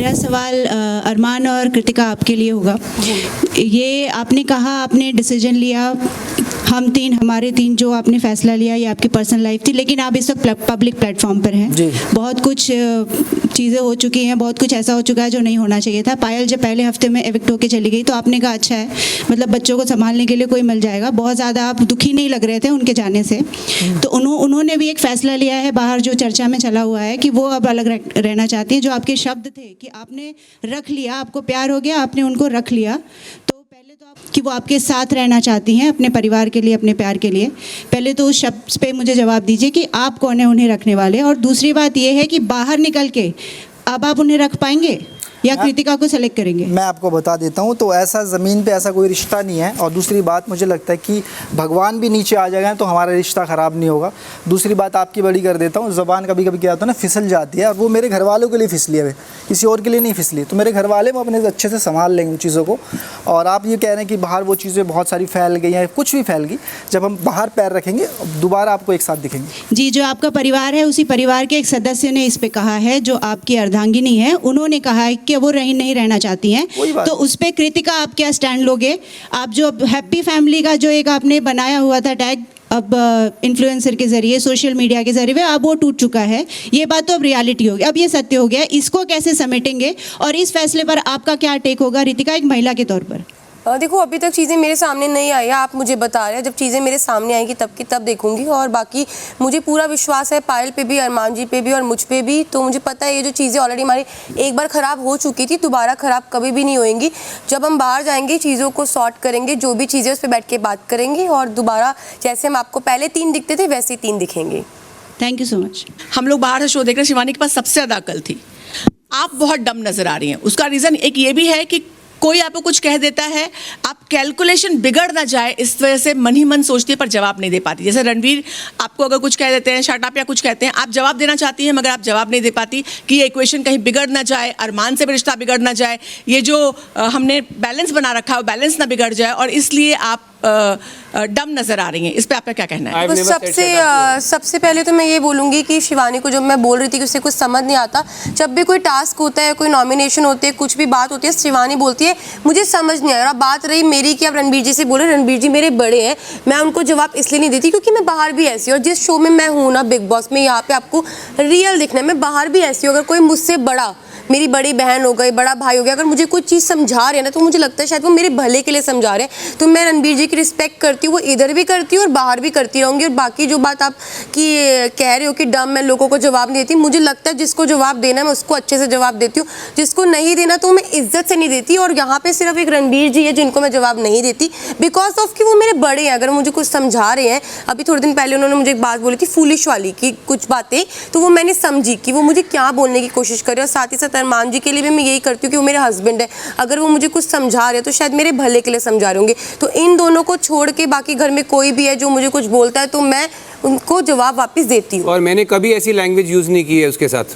मेरा सवाल अरमान और कृतिका आपके लिए होगा। ये आपने कहा, आपने डिसीजन लिया, हमारे तीन जो आपने फैसला लिया, ये आपकी पर्सनल लाइफ थी, लेकिन आप इस वक्त पब्लिक प्लेटफॉर्म पर हैं। बहुत कुछ चीज़ें हो चुकी हैं, बहुत कुछ ऐसा हो चुका है जो नहीं होना चाहिए था। पायल जब पहले हफ्ते में एविक्ट होकर चली गई तो आपने कहा अच्छा है, मतलब बच्चों को संभालने के लिए कोई मिल जाएगा। बहुत ज़्यादा आप दुखी नहीं लग रहे थे उनके जाने से। तो उन्होंने भी एक फ़ैसला लिया है बाहर, जो चर्चा में चला हुआ है कि वो अब अलग रहना चाहती हैं। जो आपके शब्द थे कि आपने रख लिया, आपको प्यार हो गया, आपने उनको रख लिया, कि वो आपके साथ रहना चाहती हैं अपने परिवार के लिए, अपने प्यार के लिए। पहले तो उस शब्द पे मुझे जवाब दीजिए कि आप कौन है उन्हें रखने वाले। और दूसरी बात ये है कि बाहर निकल के अब आप उन्हें रख पाएंगे या कृतिका को सेलेक्ट करेंगे? मैं आपको बता देता हूँ, तो ऐसा ज़मीन पे ऐसा कोई रिश्ता नहीं है। और दूसरी बात, मुझे लगता है कि भगवान भी नीचे आ जाएगा तो हमारा रिश्ता ख़राब नहीं होगा। दूसरी बात आपकी बड़ी कर देता हूँ, ज़बान कभी कभी क्या होता है ना, फिसल जाती है, और वो मेरे घर वालों के लिए फिसली है, किसी और के लिए नहीं फिसली। तो मेरे घर वाले वो अपने अच्छे से संभाल लेंगे उन चीज़ों को। और आप ये कह रहे हैं कि बाहर वो चीज़ें बहुत सारी फैल गई हैं, कुछ भी फैल गई, जब हम बाहर पैर रखेंगे दोबारा आपको एक साथ दिखेंगे। जी, जो आपका परिवार है, उसी परिवार के एक सदस्य ने इस पे कहा है, जो आपकी अर्धांगिनी है, उन्होंने कहा है कि वो नहीं रहना चाहती हैं। तो उस पे कृतिका आप क्या स्टैंड लोगे? आप जो हैप्पी फैमिली का जो एक आपने बनाया हुआ था टैग, अब इन्फ्लुएंसर के जरिए, सोशल मीडिया के जरिए, अब वो टूट चुका है। ये बात तो अब रियलिटी हो गई, अब ये सत्य हो गया। इसको कैसे समेटेंगे और इस फैसले पर आपका क्या टेक होगा रितिका, एक महिला के तौर पर? देखो, अभी तक चीज़ें मेरे सामने नहीं आई है, आप मुझे बता रहे हैं। जब चीज़ें मेरे सामने आएंगी तब की तब देखूंगी। और बाकी मुझे पूरा विश्वास है पायल पे भी, अरमान जी पे भी और मुझ पे भी। तो मुझे पता है ये जो चीज़ें ऑलरेडी हमारी एक बार ख़राब हो चुकी थी, दोबारा ख़राब कभी भी नहीं होएंगी। जब हम बाहर जाएंगे, चीज़ों को सॉर्ट करेंगे, जो भी चीज़ें उस पर बैठ के बात करेंगे, और दोबारा जैसे हम आपको पहले 3 दिखते थे वैसे ही 3 दिखेंगे। Thank you so much. हम लोग बाहर से शो देख रहे, शिवानी के पास सबसे ज़्यादा अकल थी। आप बहुत डम नज़र आ रही हैं। उसका रीज़न एक ये भी है कि कोई आपको कुछ कह देता है, आप कैलकुलेशन बिगड़ ना जाए इस वजह से मन ही मन सोचती है पर जवाब नहीं दे पाती। जैसे रणवीर आपको अगर कुछ कह देते हैं, शट अप या कुछ कहते हैं, आप जवाब देना चाहती हैं मगर आप जवाब नहीं दे पाती कि ये इक्वेशन कहीं बिगड़ ना जाए, अरमान से भी रिश्ता बिगड़ ना जाए, ये जो हमने बैलेंस बना रखा है वो बैलेंस ना बिगड़ जाए, और इसलिए आप डम नजर आ रही हैं। इस पे आपका क्या कहना है? तो सबसे पहले तो मैं ये बोलूँगी कि शिवानी को, जब मैं बोल रही थी कि उसे कुछ समझ नहीं आता, जब भी कोई टास्क होता है, कोई नॉमिनेशन होती है, कुछ भी बात होती है, शिवानी बोलती है मुझे समझ नहीं आया। और बात रही मेरी कि आप रणबीर जी से बोले, रणबीर जी मेरे बड़े हैं, मैं उनको जवाब इसलिए नहीं देती क्योंकि मैं बाहर भी ऐसी हूँ। और जिस शो में मैं हूँ ना, बिग बॉस में, यहाँ पे आपको रियल दिखना है, मैं बाहर भी ऐसी हूँ। अगर कोई मुझसे बड़ा, मेरी बड़ी बहन हो गई, बड़ा भाई हो गया, अगर मुझे कोई चीज़ समझा रहे हैं ना, तो मुझे लगता है शायद वो मेरे भले के लिए समझा रहे हैं। तो मैं रणबीर जी की रिस्पेक्ट करती हूँ, वो इधर भी करती हूँ और बाहर भी करती रहूँगी। और बाकी जो बात आप की कह रहे हो कि डम मैं लोगों को जवाब नहीं देती, मुझे लगता है जिसको जवाब देना है मैं उसको अच्छे से जवाब देती हूँ, जिसको नहीं देना तो मैं इज्जत से नहीं देती। और यहाँ पे सिर्फ एक रणबीर जी है जिनको मैं जवाब नहीं देती, बिकॉज ऑफ कि वो मेरे बड़े हैं। अगर मुझे कुछ समझा रहे हैं, अभी थोड़े दिन पहले उन्होंने मुझे एक बात बोली थी फूलिश वाली की कुछ बातें, तो वो मैंने समझी कि वो मुझे क्या बोलने की कोशिश कर रहे हैं। और साथ ही साथ अरमान जी के लिए मैं यही करती हूँ कि वो मेरे हस्बैंड है, अगर वो मुझे कुछ समझा रहे हैं तो शायद मेरे भले के लिए समझा रहे होंगे। तो इन दोनों को छोड़ के बाकी घर में कोई भी है जो मुझे कुछ बोलता है तो मैं उनको जवाब वापस देती हूँ। और मैंने कभी ऐसी लैंग्वेज यूज़ नहीं की है उसके साथ।